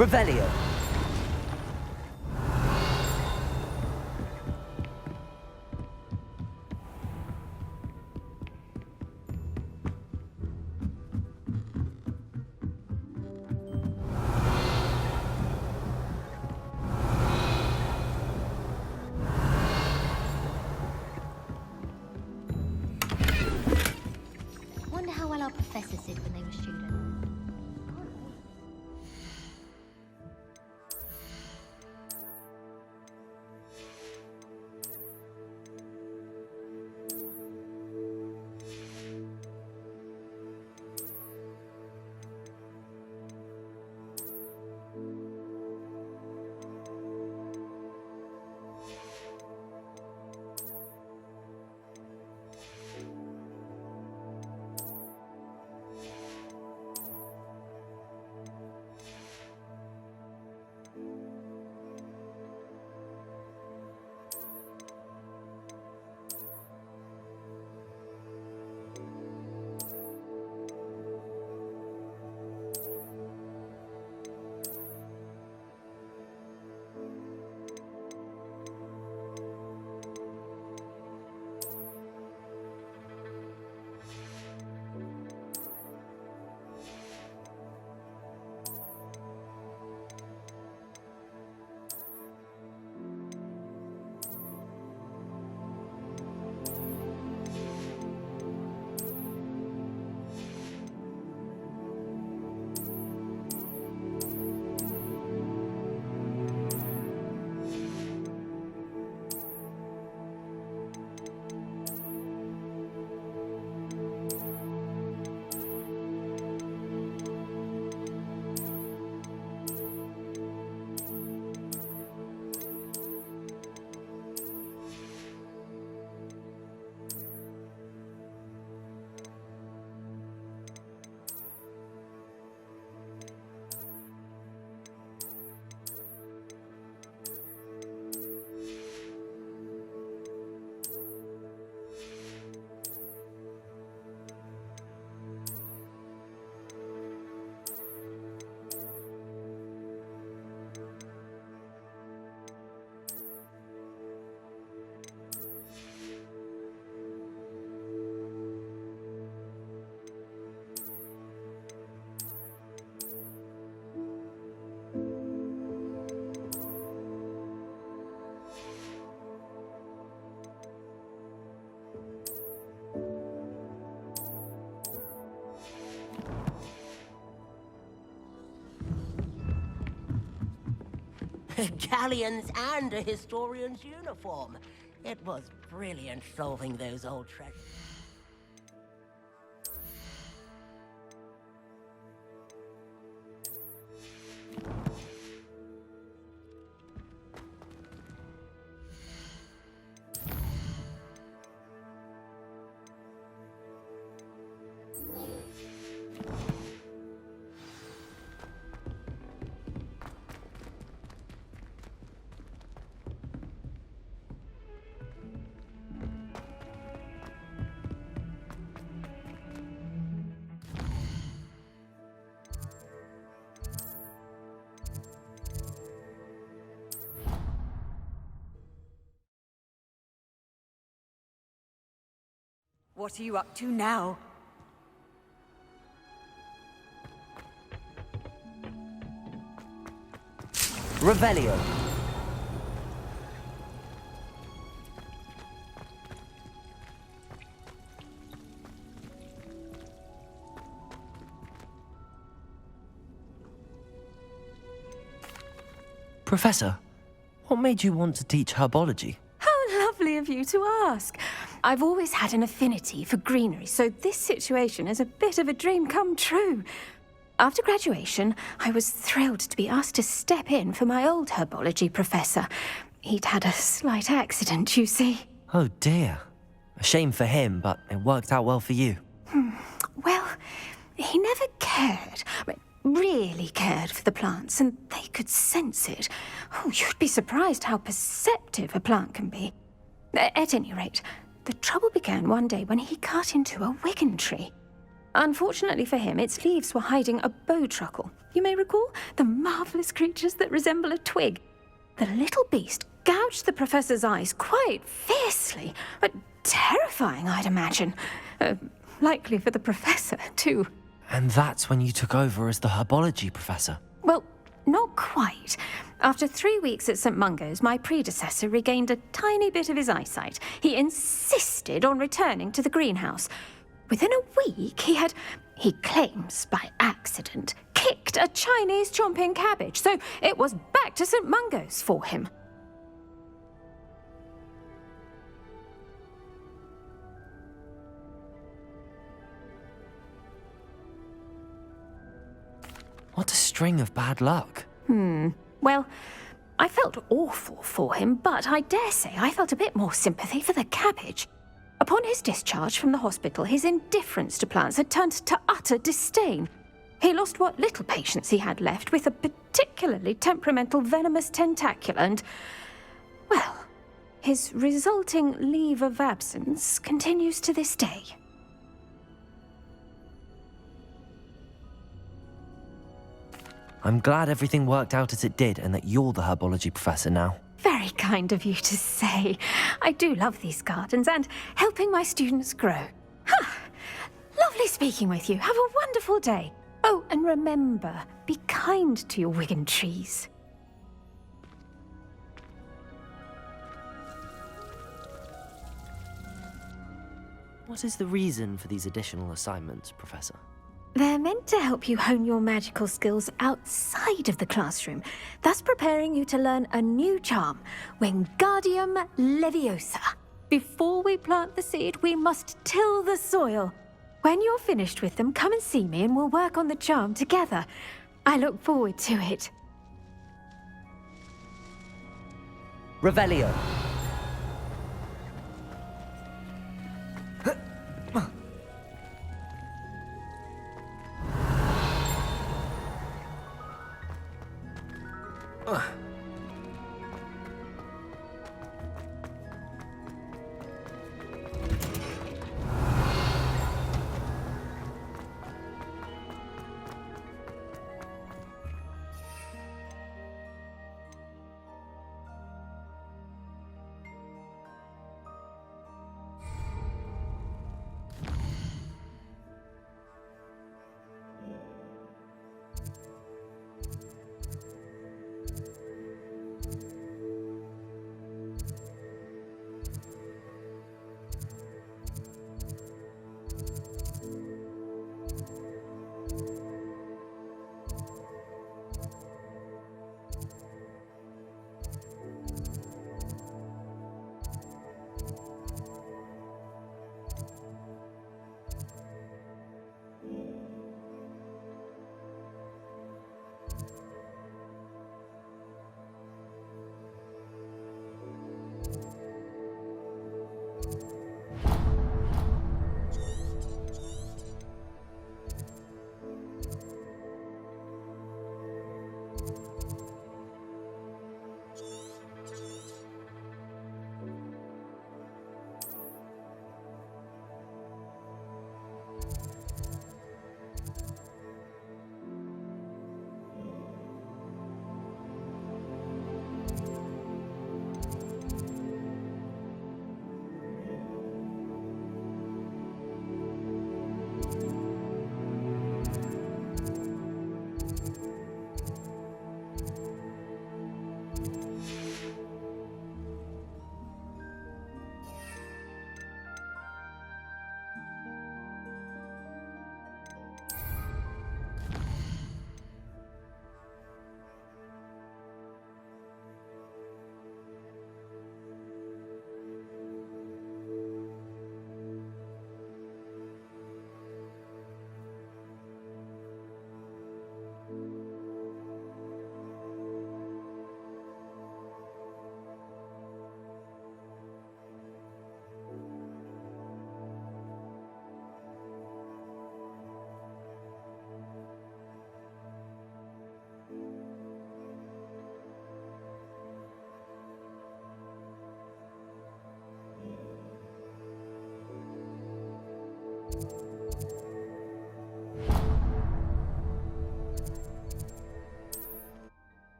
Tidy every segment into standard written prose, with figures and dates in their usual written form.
Revelio. Wonder how well our professors did when they were students. Galleons and a historian's uniform. It was brilliant solving those old treasures. What are you up to now? Revelio. Professor, what made you want to teach herbology? How lovely of you to ask. I've always had an affinity for greenery, so this situation is a bit of a dream come true. After graduation, I was thrilled to be asked to step in for my old herbology professor. He'd had a slight accident, you see. Oh dear. A shame for him, but it worked out well for you. Well, he never cared, really cared for the plants, and they could sense it. Oh, you'd be surprised how perceptive a plant can be. At any rate, the trouble began one day when he cut into a Wigan tree. Unfortunately for him, its leaves were hiding a bowtruckle. You may recall the marvelous creatures that resemble a twig. The little beast gouged the professor's eyes quite fiercely, but terrifying, I'd imagine. Likely for the professor, too. And that's when you took over as the herbology professor. Well, not quite. After 3 weeks at St. Mungo's, my predecessor regained a tiny bit of his eyesight. He insisted on returning to the greenhouse. Within a week, he claims by accident, kicked a Chinese chomping cabbage, so it was back to St. Mungo's for him. What a string of bad luck. Well, I felt awful for him, but I dare say I felt a bit more sympathy for the cabbage. Upon his discharge from the hospital, his indifference to plants had turned to utter disdain. He lost what little patience he had left with a particularly temperamental venomous tentacula and, well, his resulting leave of absence continues to this day. I'm glad everything worked out as it did and that you're the herbology professor now. Very kind of you to say. I do love these gardens and helping my students grow. Lovely speaking with you. Have a wonderful day. Oh, and remember, be kind to your Wigan trees. What is the reason for these additional assignments, Professor? They're meant to help you hone your magical skills outside of the classroom, thus preparing you to learn a new charm, Wingardium Leviosa. Before we plant the seed, we must till the soil. When you're finished with them, come and see me and we'll work on the charm together. I look forward to it. Revelio.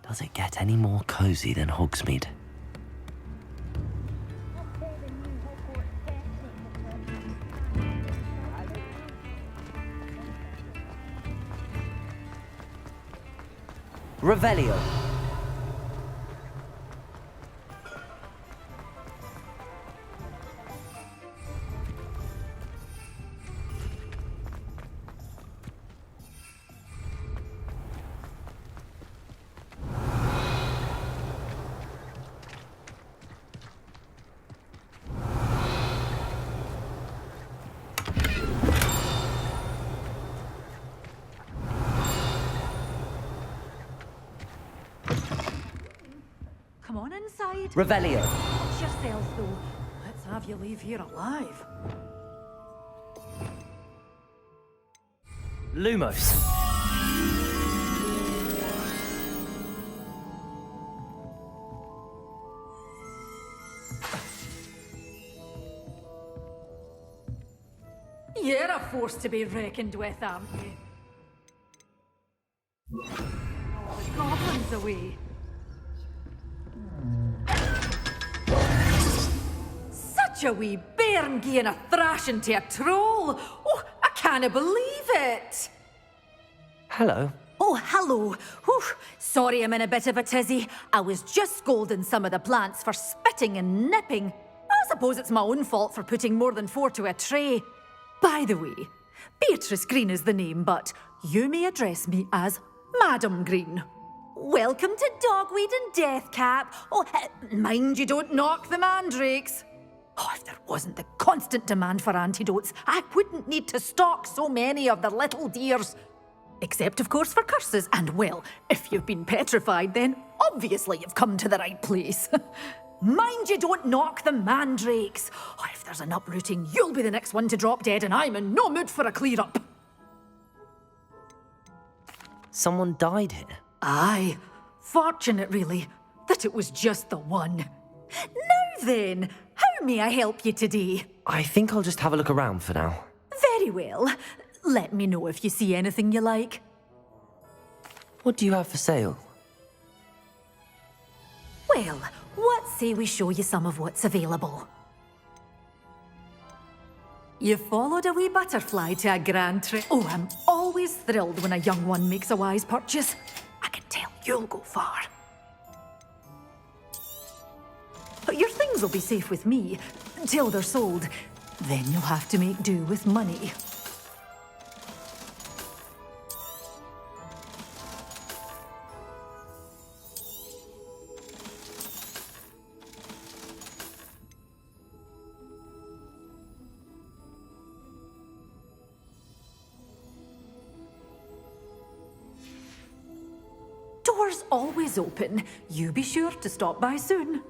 Does it get any more cozy than Hogsmeade? Revelio. Come on inside. Revelio. Watch yourself, though. Let's have you leave here alive. Lumos. You're a force to be reckoned with, aren't you? Oh, the goblins away. Such a wee bairn gieing a thrashing to a troll. Oh, I can't believe it. Hello. Oh, hello. Whew. Sorry I'm in a bit of a tizzy. I was just scolding some of the plants for spitting and nipping. I suppose it's my own fault for putting more than 4 to a tray. By the way, Beatrice Green is the name, but you may address me as Madam Green. Welcome to Dogweed and Deathcap. Oh, mind you don't knock the mandrakes. Oh, if there wasn't the constant demand for antidotes, I wouldn't need to stock so many of the little dears. Except, of course, for curses. And, well, if you've been petrified, then obviously you've come to the right place. Mind you don't knock the mandrakes. Oh, if there's an uprooting, you'll be the next one to drop dead, and I'm in no mood for a clear-up. Someone died here. Aye. Fortunate, really, that it was just the one. Now then, how may I help you today? I think I'll just have a look around for now. Very well. Let me know if you see anything you like. What do you have for sale? Well, what say we show you some of what's available? You followed a wee butterfly to a grand trip. Oh, I'm always thrilled when a young one makes a wise purchase. I can tell you'll go far. But your things will be safe with me until they're sold. Then you'll have to make do with money. Doors always open. You be sure to stop by soon.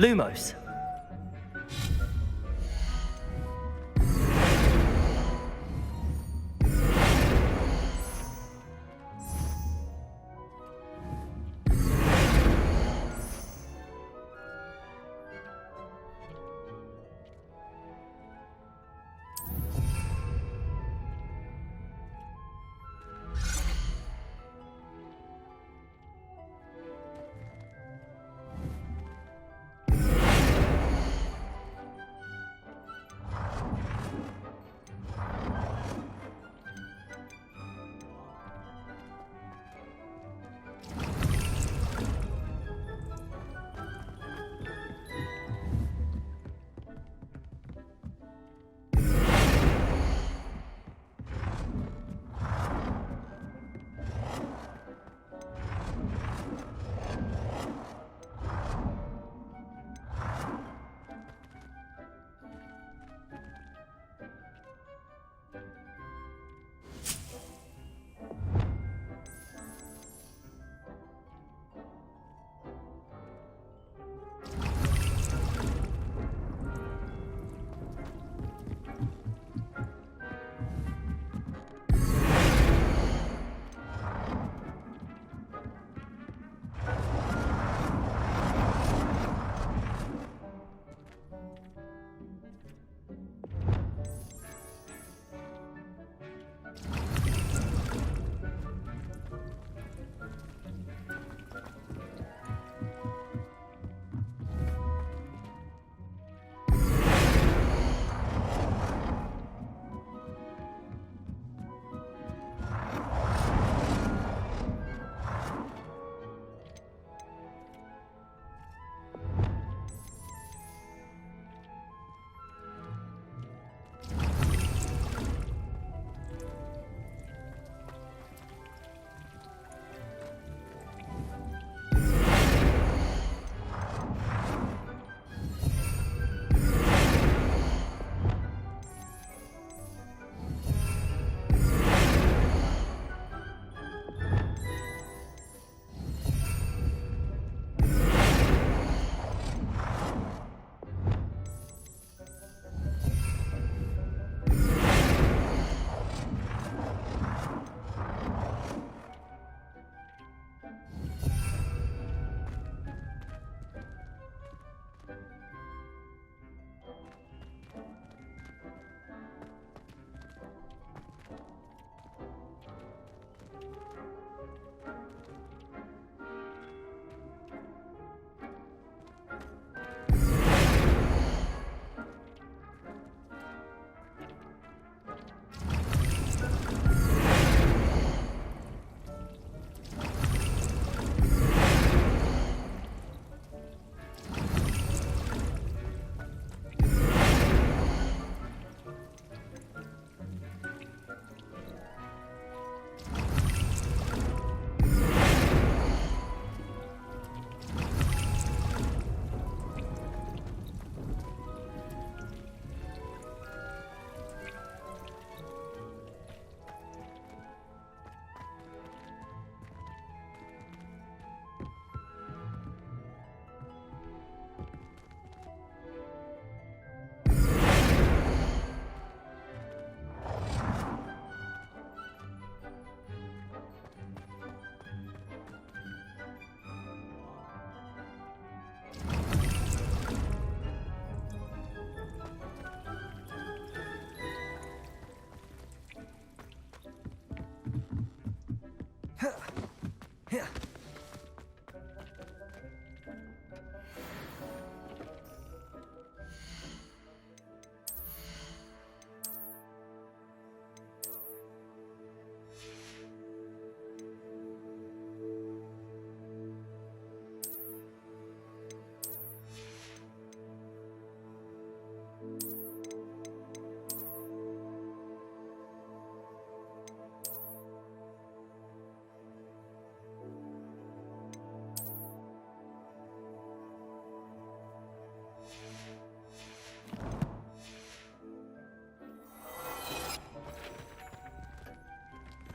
Lumos.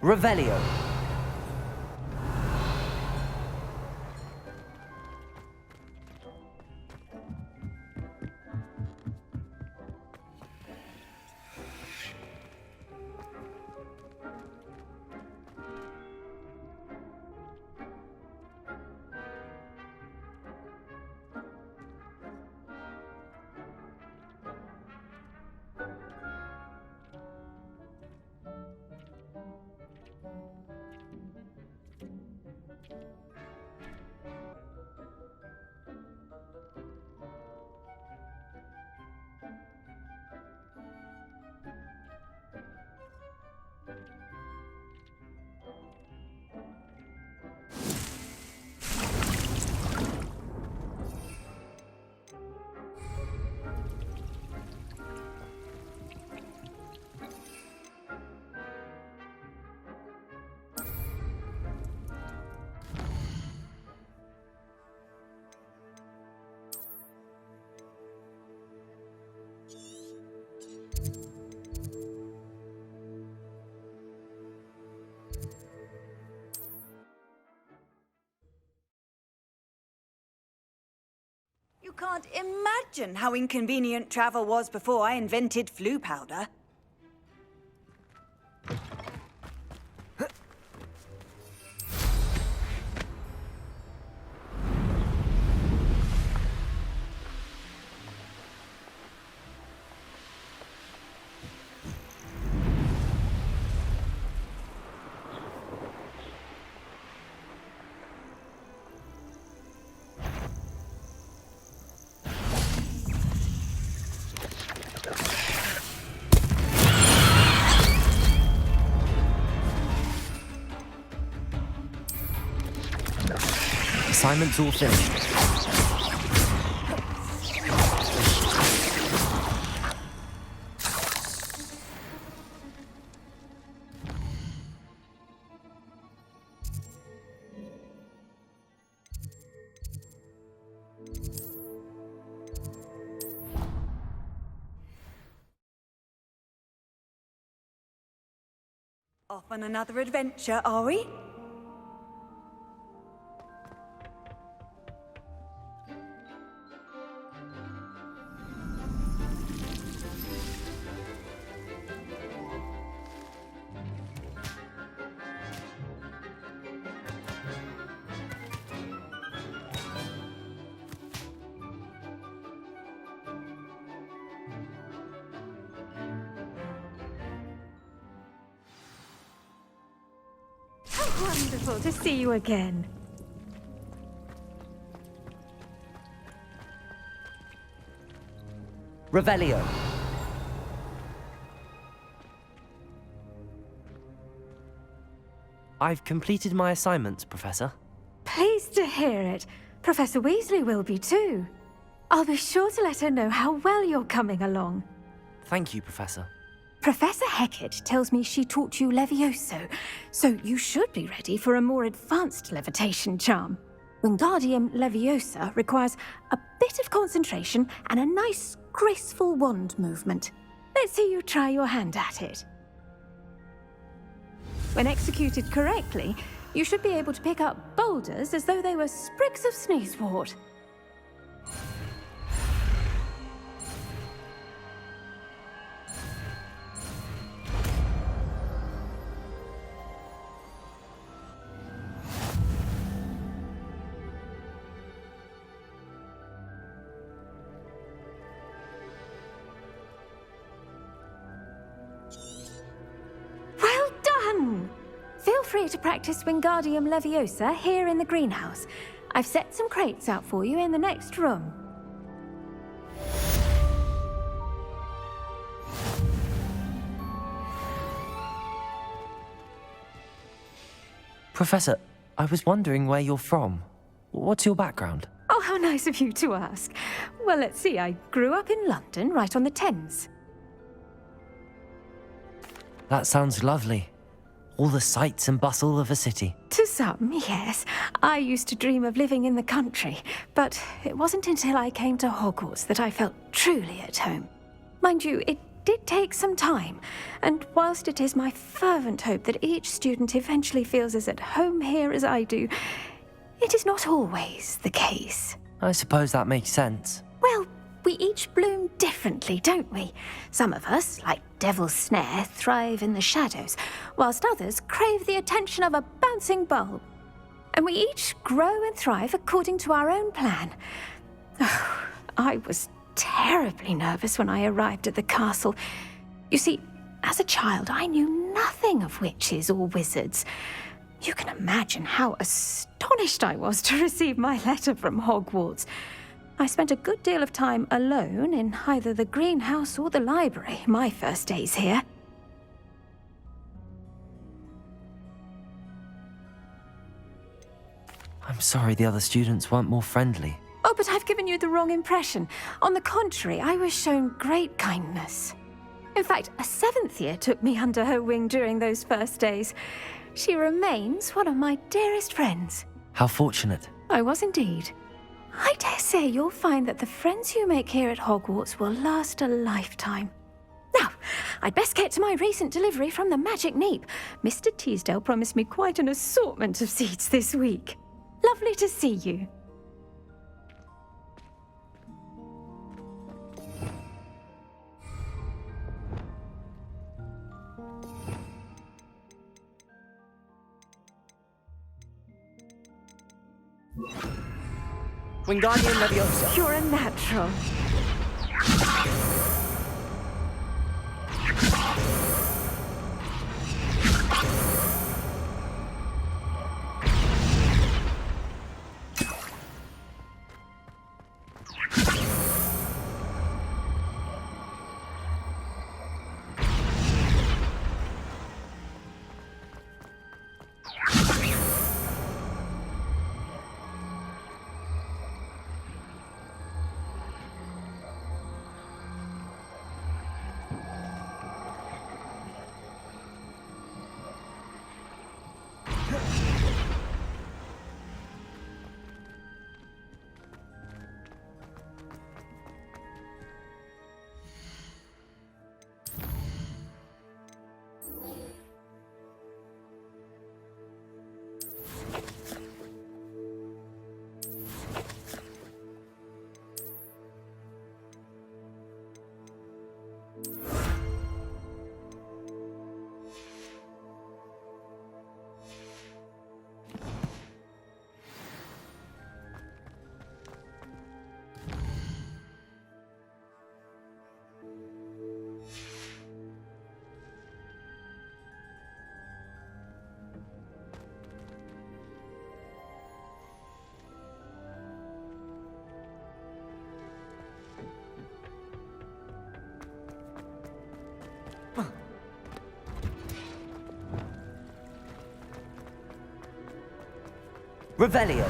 Revelio. can't imagine how inconvenient travel was before I invented flu powder. Assignment's all finished. Off on another adventure, are we? Wonderful to see you again. Revelio. I've completed my assignments, Professor. Pleased to hear it. Professor Weasley will be too. I'll be sure to let her know how well you're coming along. Thank you, Professor. Professor Hecat tells me she taught you Levioso, so you should be ready for a more advanced levitation charm. Wingardium Leviosa requires a bit of concentration and a nice, graceful wand movement. Let's see you try your hand at it. When executed correctly, you should be able to pick up boulders as though they were sprigs of sneezewort. Well done! Feel free to practice Wingardium Leviosa here in the greenhouse. I've set some crates out for you in the next room. Professor, I was wondering where you're from. What's your background? Oh, how nice of you to ask. Well, let's see. I grew up in London, right on the Thames. That sounds lovely. All the sights and bustle of a city. To some, yes. I used to dream of living in the country, but it wasn't until I came to Hogwarts that I felt truly at home. Mind you, it did take some time, and whilst it is my fervent hope that each student eventually feels as at home here as I do, it is not always the case. I suppose that makes sense. Well, we each bloom differently, don't we? Some of us, like Devil's Snare, thrive in the shadows, whilst others crave the attention of a bouncing bulb. And we each grow and thrive according to our own plan. Oh, I was terribly nervous when I arrived at the castle. You see, as a child, I knew nothing of witches or wizards. You can imagine how astonished I was to receive my letter from Hogwarts. I spent a good deal of time alone in either the greenhouse or the library my first days here. I'm sorry the other students weren't more friendly. Oh, but I've given you the wrong impression. On the contrary, I was shown great kindness. In fact, a seventh year took me under her wing during those first days. She remains one of my dearest friends. How fortunate. I was indeed. I dare say you'll find that the friends you make here at Hogwarts will last a lifetime. Now, I'd best get to my recent delivery from the Magic Neep. Mr. Teasdale promised me quite an assortment of seeds this week. Lovely to see you. Wingardium Leviosa. You're a natural. Revelio.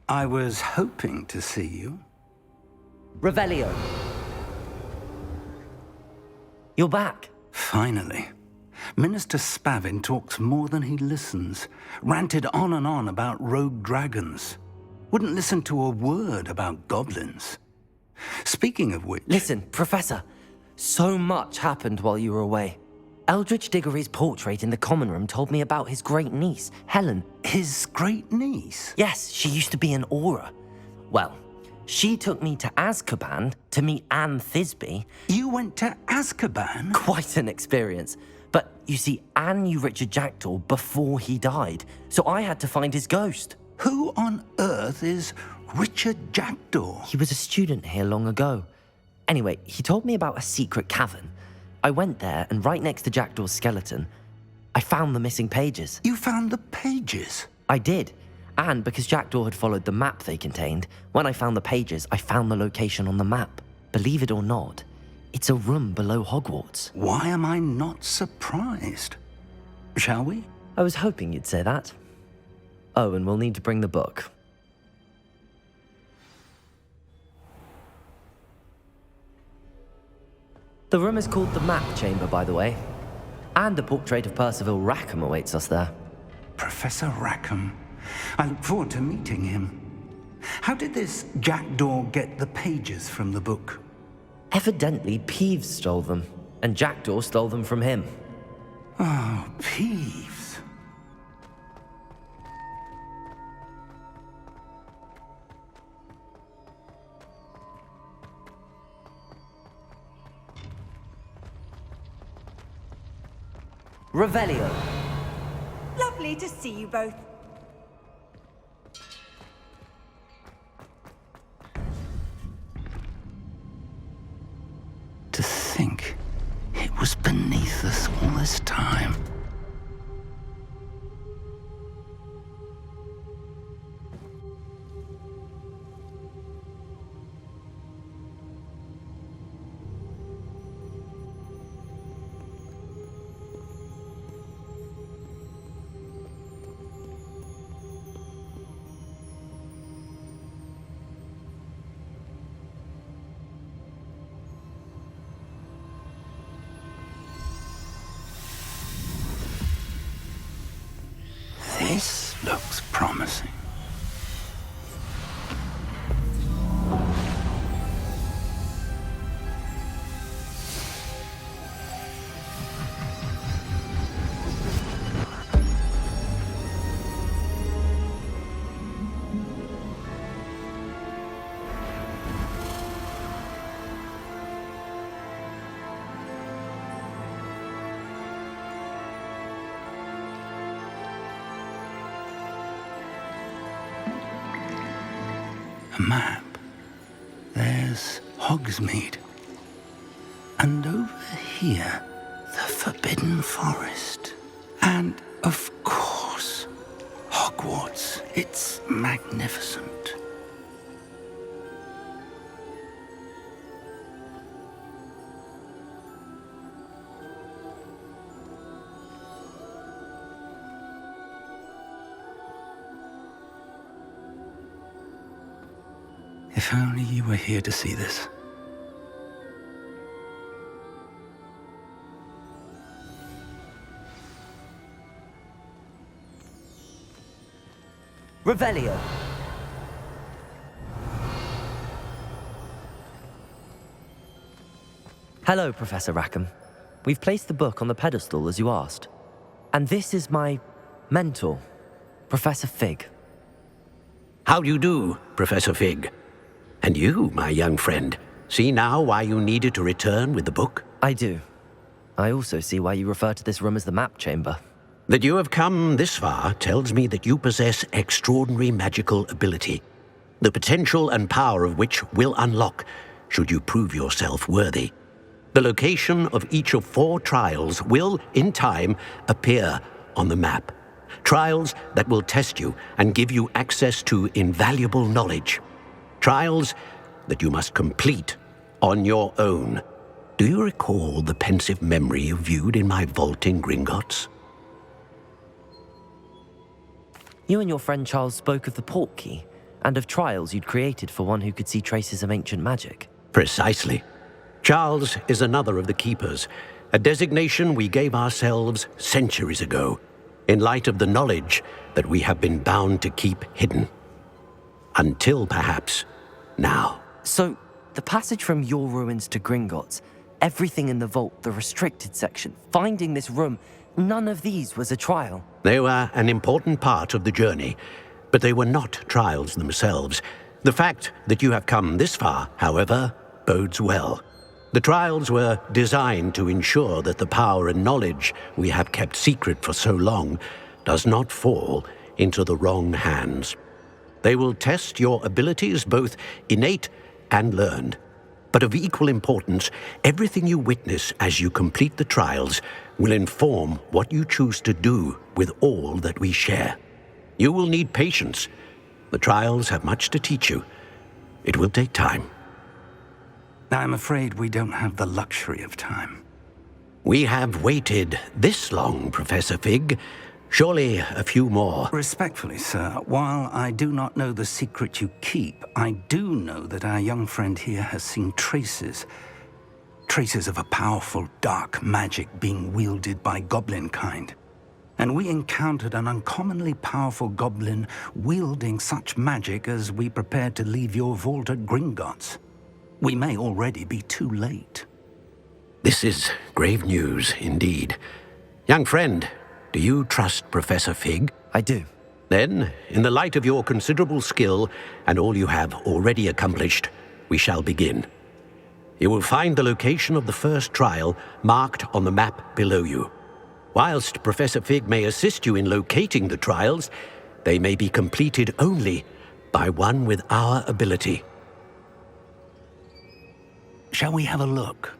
I was hoping to see you. Revelio. You're back. Finally. Minister Spavin talks more than he listens. Ranted on and on about rogue dragons. Wouldn't listen to a word about goblins. Speaking of which... Listen, Professor. So much happened while you were away. Eldridge Diggory's portrait in the common room told me about his great niece, Helen. His great niece? Yes, she used to be an Auror. Well, she took me to Azkaban to meet Anne Thisbe. You went to Azkaban? Quite an experience. But you see, Anne knew Richard Jackdaw before he died, so I had to find his ghost. Who on earth is Richard Jackdaw? He was a student here long ago. Anyway, he told me about a secret cavern. I went there, and right next to Jackdaw's skeleton, I found the missing pages. You found the pages? I did. And because Jackdaw had followed the map they contained, when I found the pages, I found the location on the map. Believe it or not, it's a room below Hogwarts. Why am I not surprised? Shall we? I was hoping you'd say that. Oh, and we'll need to bring the book. The room is called the Map Chamber, by the way. And a portrait of Percival Rackham awaits us there. Professor Rackham. I look forward to meeting him. How did this Jackdaw get the pages from the book? Evidently, Peeves stole them, and Jackdaw stole them from him. Oh, Peeves. Revelio. Lovely to see you both. To think it was beneath us all this time. This looks promising. A map. There's Hogsmeade. And over here, the Forbidden Forest. And, of course, Hogwarts. It's magnificent. If only you were here to see this. Revelio. Hello, Professor Rackham. We've placed the book on the pedestal as you asked. And this is my mentor, Professor Fig. How do you do, Professor Fig? And you, my young friend, see now why you needed to return with the book? I do. I also see why you refer to this room as the map chamber. That you have come this far tells me that you possess extraordinary magical ability, the potential and power of which will unlock should you prove yourself worthy. The location of each of 4 trials will, in time, appear on the map. Trials that will test you and give you access to invaluable knowledge. Trials that you must complete on your own. Do you recall the pensive memory you viewed in my vault in Gringotts? You and your friend Charles spoke of the Portkey and of trials you'd created for one who could see traces of ancient magic. Precisely. Charles is another of the Keepers, a designation we gave ourselves centuries ago, in light of the knowledge that we have been bound to keep hidden. Until, perhaps, now. So, the passage from your ruins to Gringotts, everything in the vault, the restricted section, finding this room, none of these was a trial. They were an important part of the journey, but they were not trials themselves. The fact that you have come this far, however, bodes well. The trials were designed to ensure that the power and knowledge we have kept secret for so long does not fall into the wrong hands. They will test your abilities, both innate and learned. But of equal importance, everything you witness as you complete the trials will inform what you choose to do with all that we share. You will need patience. The trials have much to teach you. It will take time. I'm afraid we don't have the luxury of time. We have waited this long, Professor Fig. Surely a few more. Respectfully, sir, while I do not know the secret you keep, I do know that our young friend here has seen traces of a powerful dark magic being wielded by goblin kind. And we encountered an uncommonly powerful goblin wielding such magic as we prepared to leave your vault at Gringotts. We may already be too late. This is grave news indeed. Young friend, do you trust Professor Fig? I do. Then, in the light of your considerable skill and all you have already accomplished, we shall begin. You will find the location of the first trial marked on the map below you. Whilst Professor Fig may assist you in locating the trials, they may be completed only by one with our ability. Shall we have a look?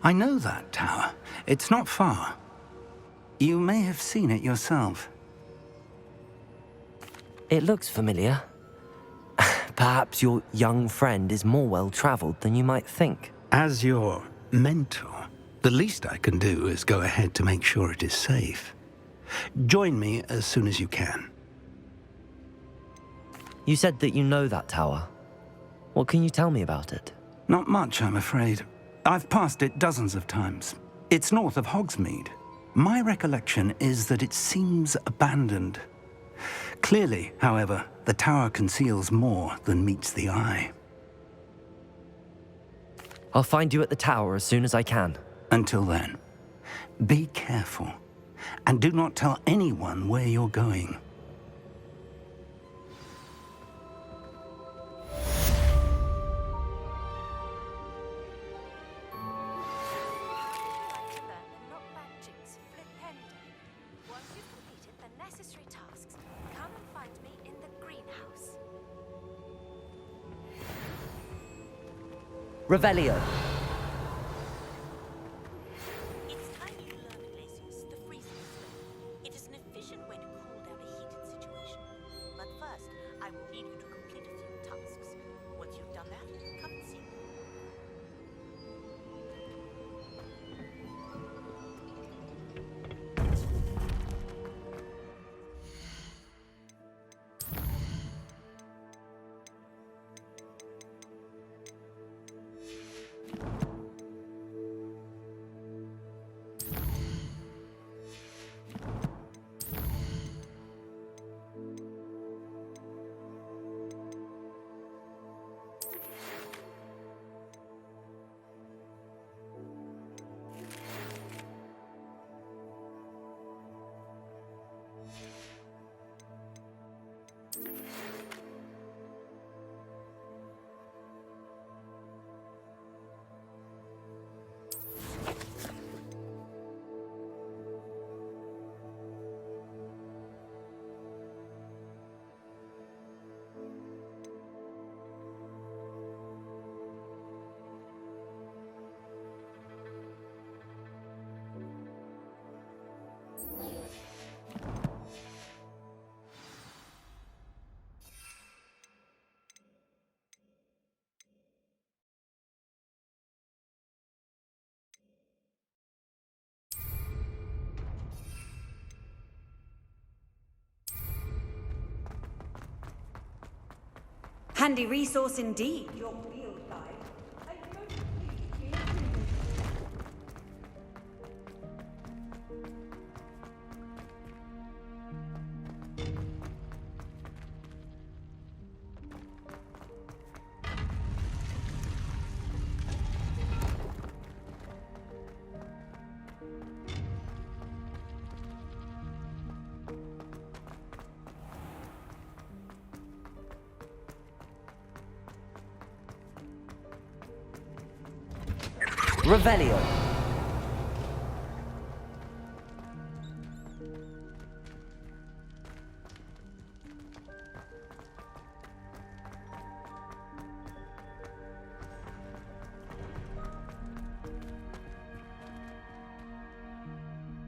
I know that tower. It's not far. You may have seen it yourself. It looks familiar. Perhaps your young friend is more well-traveled than you might think. As your mentor, the least I can do is go ahead to make sure it is safe. Join me as soon as you can. You said that you know that tower. What can you tell me about it? Not much, I'm afraid. I've passed it dozens of times. It's north of Hogsmeade. My recollection is that it seems abandoned. Clearly, however, the tower conceals more than meets the eye. I'll find you at the tower as soon as I can. Until then, be careful, and do not tell anyone where you're going. Revelio. It's time you learned, Glacius, the freezing spell. It is an efficient way to cool down a heated situation. But first, I will need you to complete a few tasks. Once you've done that, come and see me. Handy resource indeed, your field guide. Revelio.